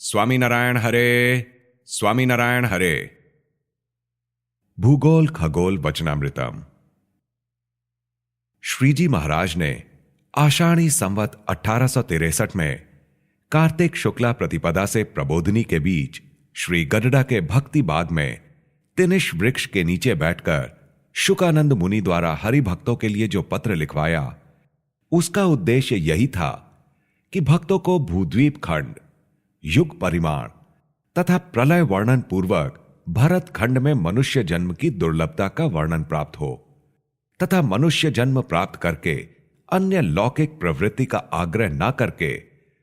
स्वामीनारायण हरे, स्वामीनारायण हरे। भूगोल खगोल वचनामृतम। श्रीजी महाराज ने आषाढ़ी संवत 1863 में कार्तिक शुक्ला प्रतिपदा से प्रबोधनी के बीच श्री गडडा के भक्ति बाग में तिनिश वृक्ष के नीचे बैठकर शुकानंद मुनि द्वारा हरि भक्तों के लिए जो पत्र लिखवाया, उसका उद्देश्य यही था कि भक्तों को भूद्वीप खंड, युग परिमाण तथा प्रलय वर्णन पूर्वक भरत खंड में मनुष्य जन्म की दुर्लभता का वर्णन प्राप्त हो तथा मनुष्य जन्म प्राप्त करके अन्य लौकिक प्रवृत्ति का आग्रह न करके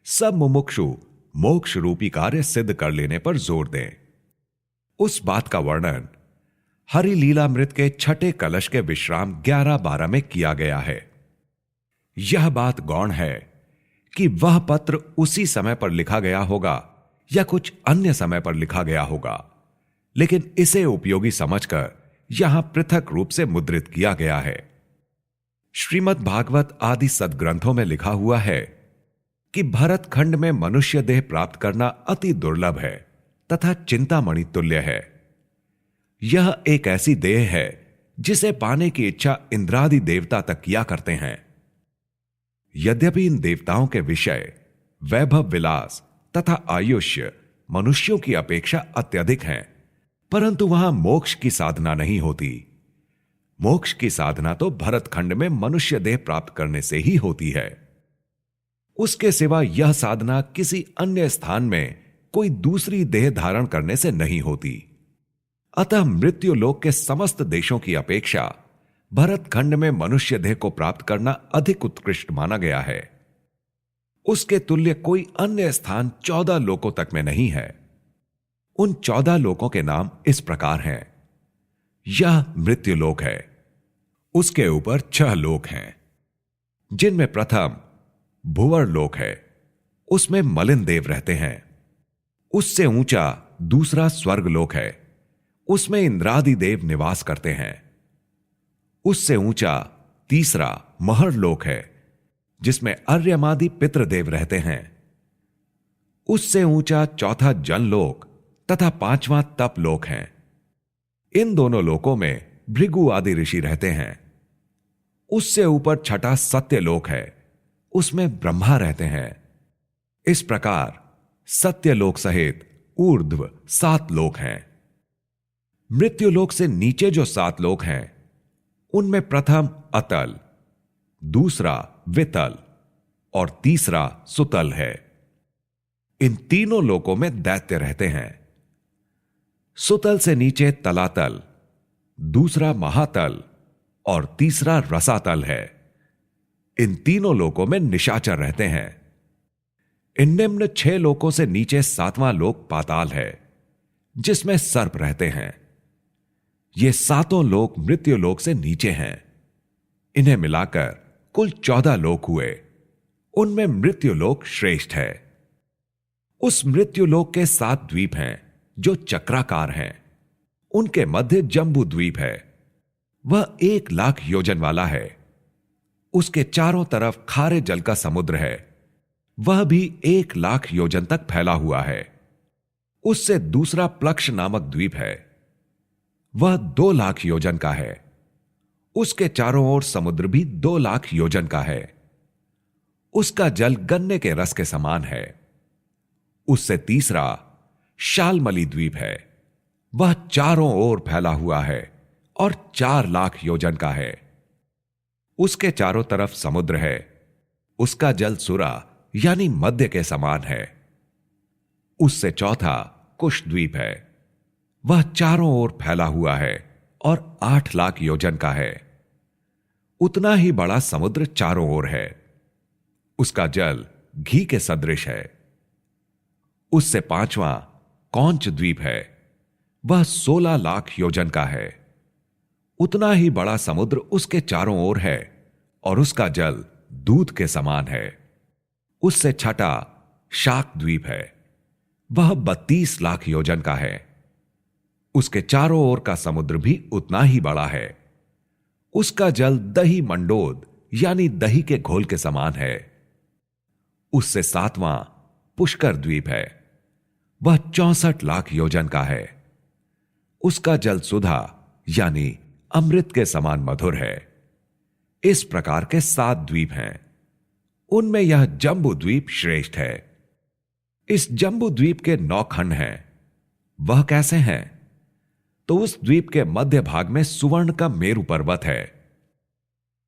सब मुमुक्षु मोक्ष रूपी कार्य सिद्ध कर लेने पर जोर दें। उस बात का वर्णन हरि लीलामृत के छठे कलश के विश्राम 11-12 में किया गया है। यह बात गौण है कि वह पत्र उसी समय पर लिखा गया होगा या कुछ अन्य समय पर लिखा गया होगा, लेकिन इसे उपयोगी समझकर यहां पृथक रूप से मुद्रित किया गया है। श्रीमद् भागवत आदि सद्ग्रंथों में लिखा हुआ है कि भरत खंड में मनुष्य देह प्राप्त करना अति दुर्लभ है तथा चिंतामणि तुल्य है। यह एक ऐसी देह है जिसे पाने की इच्छा इंद्रादि देवता तक किया करते हैं। यद्यपि इन देवताओं के विषय, वैभव, विलास तथा आयुष्य मनुष्यों की अपेक्षा अत्यधिक हैं, परंतु वहां मोक्ष की साधना नहीं होती। मोक्ष की साधना तो भरत खंड में मनुष्य देह प्राप्त करने से ही होती है। उसके सिवा यह साधना किसी अन्य स्थान में कोई दूसरी देह धारण करने से नहीं होती। अतः मृत्यु लोक के समस्त देशों की अपेक्षा भरत खंड में मनुष्य देह को प्राप्त करना अधिक उत्कृष्ट माना गया है। उसके तुल्य कोई अन्य स्थान 14 लोकों तक में नहीं है। उन 14 लोकों के नाम इस प्रकार हैं। यह मृत्यु लोक है। उसके ऊपर 6 लोक हैं, जिनमें प्रथम भुवर लोक है। उसमें मलिन देव रहते हैं। उससे ऊंचा दूसरा स्वर्ग लोक है। उसमें इंद्रादि देव निवास करते हैं। उससे ऊंचा तीसरा महर लोक है, जिसमें अर्यमादि पितृदेव रहते हैं। उससे ऊंचा चौथा जनलोक तथा 5वां तप लोक है। इन दोनों लोकों में भृगु आदि ऋषि रहते हैं। उससे ऊपर छठा सत्य लोक है। उसमें ब्रह्मा रहते हैं। इस प्रकार सत्य लोक सहित ऊर्ध्व 7 लोक हैं। मृत्यु लोक से नीचे जो 7 लोक हैं, उनमें प्रथम अतल, दूसरा वितल और तीसरा सुतल है। इन तीनों लोकों में दैत्य रहते हैं। सुतल से नीचे तलातल, दूसरा महातल और तीसरा रसातल है। इन तीनों लोकों में निशाचर रहते हैं। इन निम्न 6 लोकों से नीचे 7वां लोक पाताल है, जिसमें सर्प रहते हैं। ये 7 लोक मृत्यु लोक से नीचे हैं। इन्हें मिलाकर कुल 14 लोक हुए। उनमें मृत्यु लोक श्रेष्ठ है। उस मृत्यु लोक के 7 द्वीप हैं, जो चक्राकार हैं। उनके मध्य जम्बू द्वीप है। वह 1 लाख योजन वाला है। उसके चारों तरफ खारे जल का समुद्र है। वह भी 1 लाख योजन तक फैला हुआ है। उससे दूसरा प्लक्ष नामक द्वीप है। वह 2 लाख योजन का है। उसके चारों ओर समुद्र भी 2 लाख योजन का है। उसका जल गन्ने के रस के समान है। उससे तीसरा शालमली द्वीप है। वह चारों ओर फैला हुआ है और 4 लाख योजन का है। उसके चारों तरफ समुद्र है। उसका जल सुरा यानी मध्य के समान है। उससे चौथा कुश द्वीप है। वह चारों ओर फैला हुआ है और 8 लाख योजन का है। उतना ही बड़ा समुद्र चारों ओर है। उसका जल घी के सदृश है। उससे 5वां कौंच द्वीप है। वह 16 लाख योजन का है। उतना ही बड़ा समुद्र उसके चारों ओर है और उसका जल दूध के समान है। उससे छठा शाक द्वीप है। वह 32 लाख योजन का है। उसके चारों ओर का समुद्र भी उतना ही बड़ा है। उसका जल दही मंडोद यानी दही के घोल के समान है। उससे 7वां पुष्कर द्वीप है। वह 64 लाख योजन का है। उसका जल सुधा यानी अमृत के समान मधुर है। इस प्रकार के 7 द्वीप हैं। उनमें यह जम्बू द्वीप श्रेष्ठ है। इस जम्बू द्वीप के 9 खंड हैं। वह कैसे हैं? तो उस द्वीप के मध्य भाग में सुवर्ण का मेरु पर्वत है।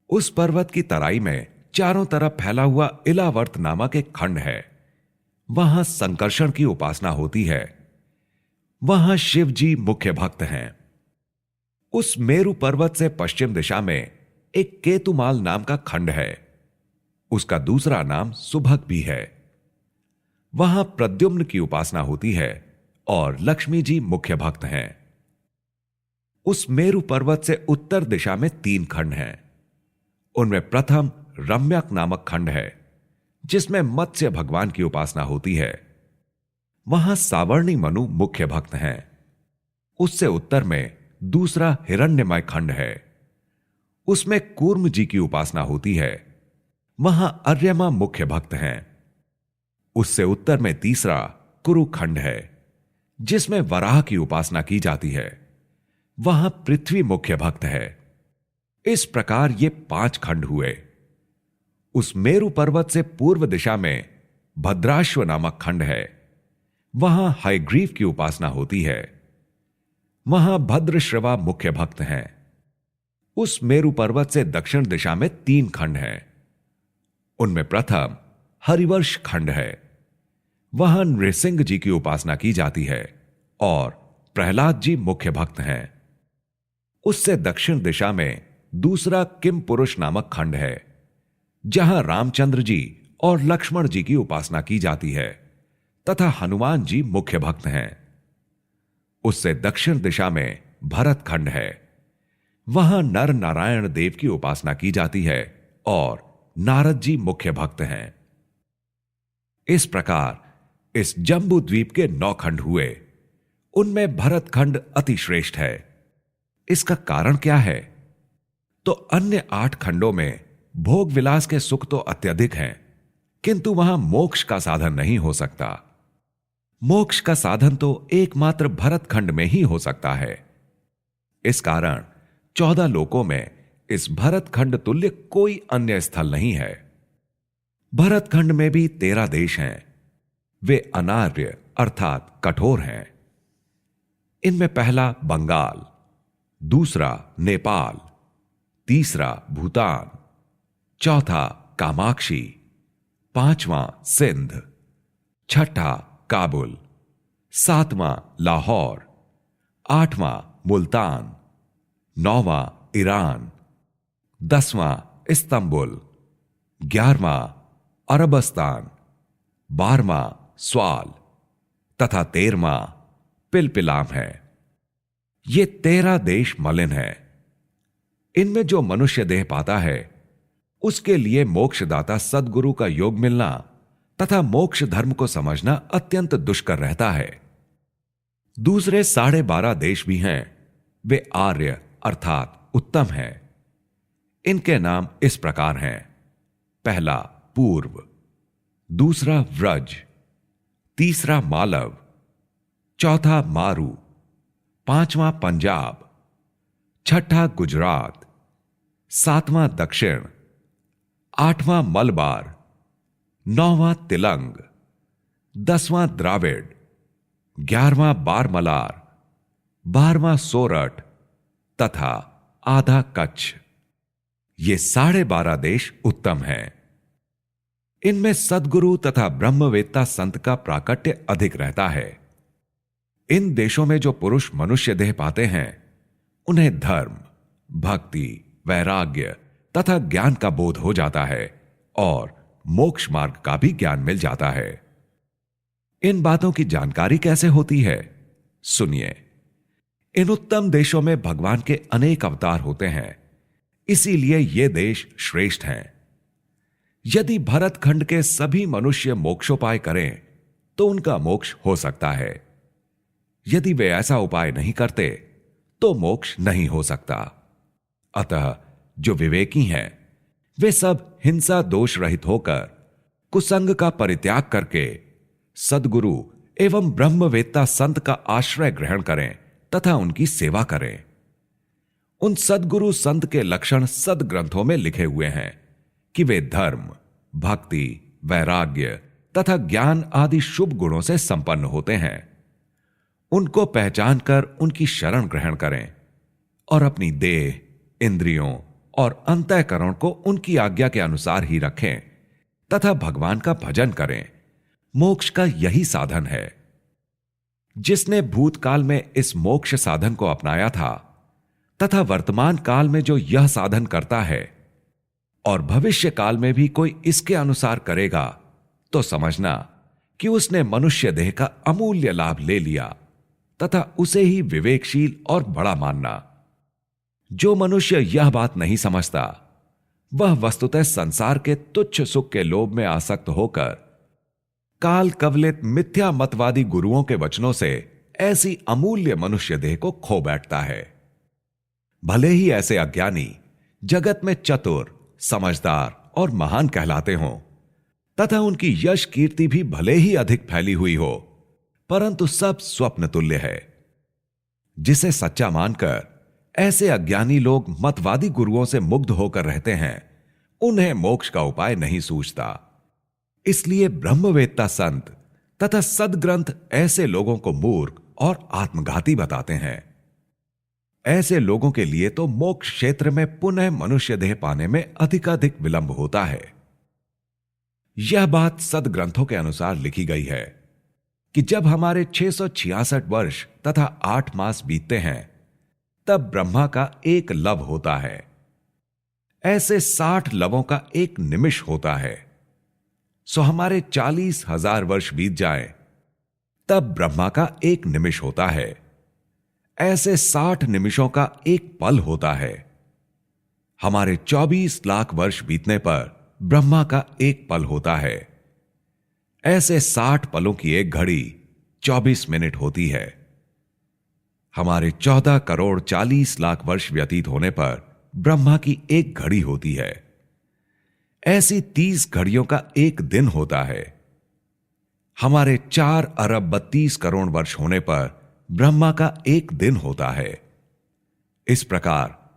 उस पर्वत की तराई में चारों तरफ फैला हुआ इलावर्त नामक एक खंड है। वहां संकर्षण की उपासना होती है। वहां शिव जी मुख्य भक्त हैं। उस मेरु पर्वत से पश्चिम दिशा में एक केतुमाल नाम का खंड है। उसका दूसरा नाम सुभग भी है। वहां प्रद्युम्न की उपासना होती है और लक्ष्मी जी मुख्य भक्त हैं। उस मेरु पर्वत से उत्तर दिशा में 3 खंड हैं। उनमें प्रथम रम्यक नामक खंड है, जिसमें मत्स्य भगवान की उपासना होती है। वहां सावर्णी मनु मुख्य भक्त हैं। उससे उत्तर में दूसरा हिरण्यमय खंड है। उसमें कूर्म जी की उपासना होती है। वहां अर्यमा मुख्य भक्त हैं। उससे उत्तर में तीसरा कुरु खंड है, जिसमें वराह की उपासना की जाती है। वहां पृथ्वी मुख्य भक्त है। इस प्रकार ये 5 खंड हुए। उस मेरु पर्वत से पूर्व दिशा में भद्राश्व नामक खंड है। वहां हयग्रीव की उपासना होती है। वहां भद्रश्रवा मुख्य भक्त हैं। उस मेरु पर्वत से दक्षिण दिशा में 3 खंड हैं। उनमें प्रथम हरिवर्ष खंड है। वहां नृसिंह जी की उपासना की जाती है और प्रहलाद जी मुख्य भक्त हैं। उससे दक्षिण दिशा में दूसरा किम पुरुष नामक खंड है, जहां रामचंद्र जी और लक्ष्मण जी की उपासना की जाती है तथा हनुमान जी मुख्य भक्त हैं। उससे दक्षिण दिशा में भरत खंड है। वहां नर नारायण देव की उपासना की जाती है और नारद जी मुख्य भक्त हैं। इस प्रकार इस जम्बू द्वीप के 9 खंड हुए। उनमें भरत खंड अति श्रेष्ठ है। इसका कारण क्या है? तो अन्य 8 खंडों में भोग विलास के सुख तो अत्यधिक हैं, किंतु वहां मोक्ष का साधन नहीं हो सकता। मोक्ष का साधन तो एकमात्र भरत खंड में ही हो सकता है। इस कारण 14 लोकों में इस भरत खंड तुल्य कोई अन्य स्थल नहीं है। भरत खंड में भी 13 देश हैं। वे अनार्य अर्थात कठोर हैं। इनमें पहला बंगाल, दूसरा नेपाल, तीसरा भूटान, चौथा कामाक्षी, 5वां सिंध, छठा काबुल, 7वां लाहौर, 8वां मुल्तान, 9वां ईरान, 10वां इस्तंबुल, 11वां अरबस्तान, 12वां स्वाल तथा 13वां पिलपिलाम है। ये 13 देश मलिन है। इनमें जो मनुष्य देह पाता है, उसके लिए मोक्षदाता सद्गुरु का योग मिलना तथा मोक्ष धर्म को समझना अत्यंत दुष्कर रहता है। दूसरे 12.5 देश भी हैं। वे आर्य अर्थात उत्तम हैं। इनके नाम इस प्रकार हैं: पहला पूर्व, दूसरा व्रज, तीसरा मालव, चौथा मारू, 5वां पंजाब, छठा गुजरात, 7वां दक्षिण, 8वां मलबार, 9वां तिलंग, 10वां द्राविड़, 11वां बारमलार, 12वां सोरठ तथा आधा कच्छ। ये 12.5 देश उत्तम हैं। इनमें सद्गुरु तथा ब्रह्मवेत्ता संत का प्राकट्य अधिक रहता है। इन देशों में जो पुरुष मनुष्य देह पाते हैं, उन्हें धर्म, भक्ति, वैराग्य तथा ज्ञान का बोध हो जाता है और मोक्ष मार्ग का भी ज्ञान मिल जाता है। इन बातों की जानकारी कैसे होती है? सुनिए। इन उत्तम देशों में भगवान के अनेक अवतार होते हैं, इसीलिए ये देश श्रेष्ठ हैं। यदि भरत खंड के सभी मनुष्य मोक्षोपाय करें तो उनका मोक्ष हो सकता है। यदि वे ऐसा उपाय नहीं करते तो मोक्ष नहीं हो सकता। अतः जो विवेकी हैं, वे सब हिंसा दोष रहित होकर कुसंग का परित्याग करके सद्गुरु एवं ब्रह्मवेत्ता संत का आश्रय ग्रहण करें तथा उनकी सेवा करें। उन सद्गुरु संत के लक्षण सदग्रंथों में लिखे हुए हैं कि वे धर्म, भक्ति, वैराग्य तथा ज्ञान आदि शुभ गुणों से संपन्न होते हैं। उनको पहचान कर उनकी शरण ग्रहण करें और अपनी देह, इंद्रियों और अंतःकरण को उनकी आज्ञा के अनुसार ही रखें तथा भगवान का भजन करें। मोक्ष का यही साधन है। जिसने भूतकाल में इस मोक्ष साधन को अपनाया था तथा वर्तमान काल में जो यह साधन करता है और भविष्य काल में भी कोई इसके अनुसार करेगा, तो समझना कि उसने मनुष्य देह का अमूल्य लाभ ले लिया तथा उसे ही विवेकशील और बड़ा मानना। जो मनुष्य यह बात नहीं समझता, वह वस्तुतः संसार के तुच्छ सुख के लोभ में आसक्त होकर काल कवलित मिथ्या मतवादी गुरुओं के वचनों से ऐसी अमूल्य मनुष्य देह को खो बैठता है। भले ही ऐसे अज्ञानी जगत में चतुर, समझदार और महान कहलाते हों तथा उनकी यश कीर्ति भी भले ही अधिक फैली हुई हो, परंतु सब स्वप्न तुल्य है। जिसे सच्चा मानकर ऐसे अज्ञानी लोग मतवादी गुरुओं से मुग्ध होकर रहते हैं, उन्हें मोक्ष का उपाय नहीं सूझता। इसलिए ब्रह्मवेत्ता संत तथा सदग्रंथ ऐसे लोगों को मूर्ख और आत्मघाती बताते हैं। ऐसे लोगों के लिए तो मोक्ष क्षेत्र में पुनः मनुष्य देह पाने में अधिकाधिक विलंब होता है। यह बात सदग्रंथों के अनुसार लिखी गई है कि जब हमारे 666 वर्ष तथा 8 मास बीतते हैं, तब ब्रह्मा का एक लव होता है। ऐसे 60 लवों का एक निमिष होता है। सो हमारे 40,000 वर्ष बीत जाएं, तब ब्रह्मा का एक निमिष होता है। ऐसे 60 निमिषों का एक पल होता है। हमारे 24 लाख वर्ष बीतने पर ब्रह्मा का एक पल होता है। ऐसे 60 पलों की एक घड़ी 24 मिनट होती है। हमारे 14 करोड़ 40 लाख वर्ष व्यतीत होने पर ब्रह्मा की एक घड़ी होती है। ऐसी 30 घड़ियों का एक दिन होता है। हमारे 4 अरब 32 करोड़ वर्ष होने पर ब्रह्मा का एक दिन होता है। इस प्रकार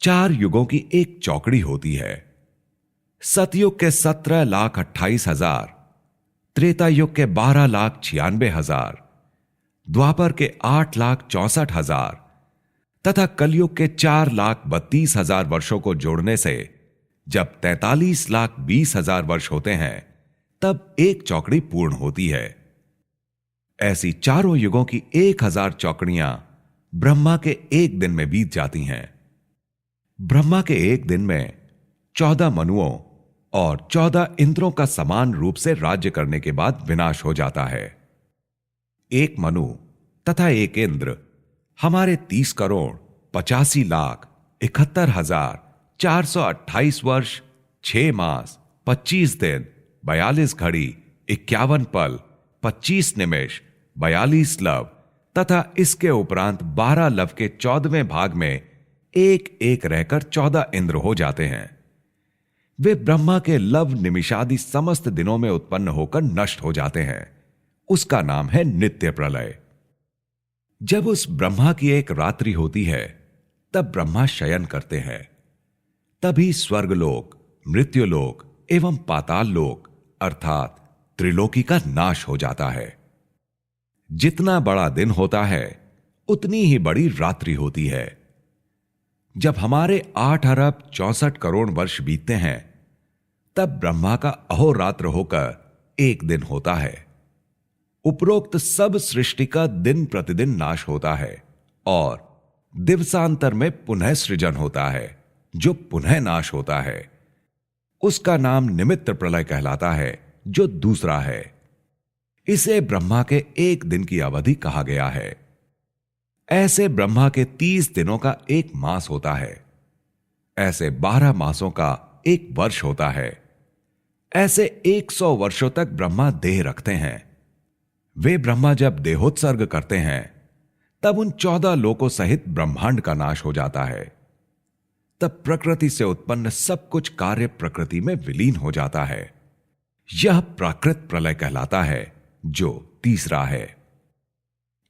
4 युगों की एक चौकड़ी होती है। सतयुग के 17,28,000, त्रेता युग के 12,96,000, द्वापर के 8,64,000 तथा कलयुग के 4,32,000 वर्षों को जोड़ने से जब 43,20,000 वर्ष होते हैं, तब एक चौकड़ी पूर्ण होती है। ऐसी चारों युगों की 1,000 चौकड़ियां ब्रह्मा के एक दिन में बीत जाती हैं। ब्रह्मा के एक दिन में 14 मनुओं और 14 इंद्रों का समान रूप से राज्य करने के बाद विनाश हो जाता है। एक मनु तथा एक इंद्र हमारे 30 करोड़ 85 लाख 71,428 वर्ष, 6 मास, 25 दिन, 42 घड़ी, 51 पल, 25 निमिष, 42 लव तथा इसके उपरांत 12 लव के 14वें भाग में एक एक रहकर 14 इंद्र हो जाते हैं। वे ब्रह्मा के लव निमिषादि समस्त दिनों में उत्पन्न होकर नष्ट हो जाते हैं। उसका नाम है नित्य प्रलय। जब उस ब्रह्मा की एक रात्रि होती है, तब ब्रह्मा शयन करते हैं। तभी स्वर्गलोक, मृत्युलोक एवं पाताल लोक अर्थात त्रिलोकी का नाश हो जाता है। जितना बड़ा दिन होता है, उतनी ही बड़ी रात्रि होती है। जब हमारे 8 अरब 64 करोड़ वर्ष बीतते हैं, तब ब्रह्मा का अहोरात्र होकर एक दिन होता है। उपरोक्त सब सृष्टि का दिन प्रतिदिन नाश होता है और दिवसांतर में पुनः सृजन होता है, जो पुनः नाश होता है। उसका नाम निमित्त प्रलय कहलाता है, जो दूसरा है। इसे ब्रह्मा के एक दिन की अवधि कहा गया है। ऐसे ब्रह्मा के 30 दिनों का एक मास होता है। ऐसे 12 मासों का एक वर्ष होता है। ऐसे 100 वर्षों तक ब्रह्मा देह रखते हैं। वे ब्रह्मा जब देहोत्सर्ग करते हैं, तब उन 14 लोकों सहित ब्रह्मांड का नाश हो जाता है। तब प्रकृति से उत्पन्न सब कुछ कार्य प्रकृति में विलीन हो जाता है। यह प्राकृत प्रलय कहलाता है, जो तीसरा है।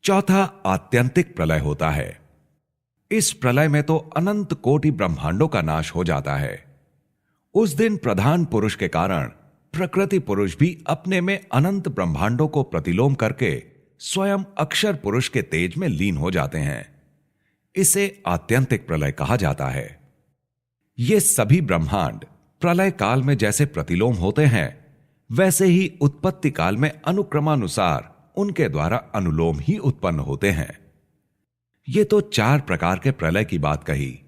चौथा आत्यंतिक प्रलय होता है। इस प्रलय में तो अनंत कोटि ब्रह्मांडों का नाश हो जाता है। उस दिन प्रधान पुरुष के कारण प्रकृति पुरुष भी अपने में अनंत ब्रह्मांडों को प्रतिलोम करके स्वयं अक्षर पुरुष के तेज में लीन हो जाते हैं। इसे आत्यंतिक प्रलय कहा जाता है। ये सभी ब्रह्मांड प्रलय काल में जैसे प्रतिलोम होते हैं, वैसे ही उत्पत्ति काल में अनुक्रमानुसार उनके द्वारा अनुलोम ही उत्पन्न होते हैं। ये तो 4 प्रकार के प्रलय की बात कही।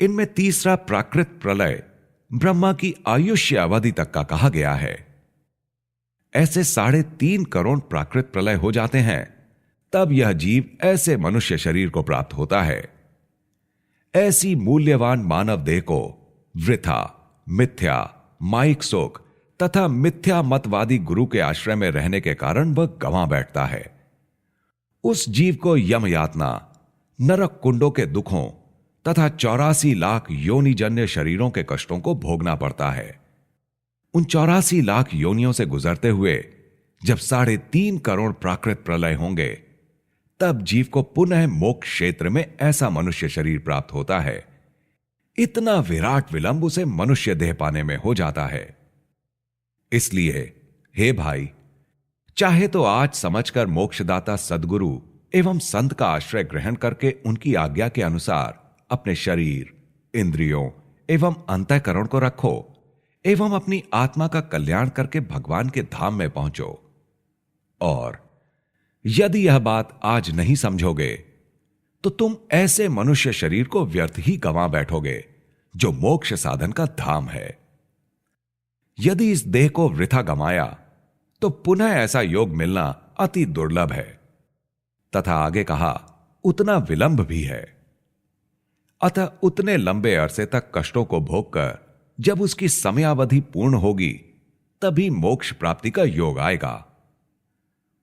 इनमें तीसरा प्राकृत प्रलय ब्रह्मा की आयुष्य अवधि तक का कहा गया है। ऐसे 3.5 करोड़ प्राकृत प्रलय हो जाते हैं, तब यह जीव ऐसे मनुष्य शरीर को प्राप्त होता है। ऐसी मूल्यवान मानव देह को वृथा, मिथ्या, माइक सुख तथा मिथ्या मतवादी गुरु के आश्रय में रहने के कारण वह गंवा बैठता है। उस जीव को यम यातना, नरक कुंडों के दुखों तथा 84 लाख योनिजन्य शरीरों के कष्टों को भोगना पड़ता है। उन 84 लाख योनियों से गुजरते हुए जब 3.5 करोड़ प्राकृत प्रलय होंगे, तब जीव को पुनः मोक्ष क्षेत्र में ऐसा मनुष्य शरीर प्राप्त होता है। इतना विराट विलंब उसे मनुष्य देह पाने में हो जाता है। इसलिए हे भाई, चाहे तो आज समझकर मोक्षदाता सद्गुरु एवं संत का आश्रय ग्रहण करके उनकी आज्ञा के अनुसार अपने शरीर, इंद्रियों एवं अंतःकरण को रखो एवं अपनी आत्मा का कल्याण करके भगवान के धाम में पहुंचो। और यदि यह बात आज नहीं समझोगे तो तुम ऐसे मनुष्य शरीर को व्यर्थ ही गंवा बैठोगे जो मोक्ष साधन का धाम है। यदि इस देह को वृथा गंवाया तो पुनः ऐसा योग मिलना अति दुर्लभ है, तथा आगे कहा उतना विलंब भी है। अतः उतने लंबे अरसे तक कष्टों को भोगकर जब उसकी समयावधि पूर्ण होगी, तभी मोक्ष प्राप्ति का योग आएगा।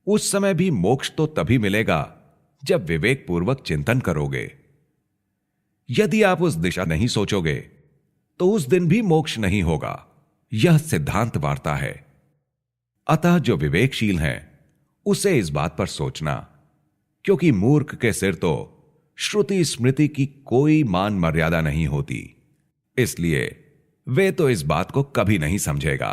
उस समय भी मोक्ष तो तभी मिलेगा जब विवेक पूर्वक चिंतन करोगे। यदि आप उस दिशा नहीं सोचोगे तो उस दिन भी मोक्ष नहीं होगा। यह सिद्धांत वार्ता है। अतः जो विवेकशील हैं उसे इस बात पर सोचना, क्योंकि मूर्ख के सिर तो श्रुति स्मृति की कोई मान मर्यादा नहीं होती, इसलिए वे तो इस बात को कभी नहीं समझेगा।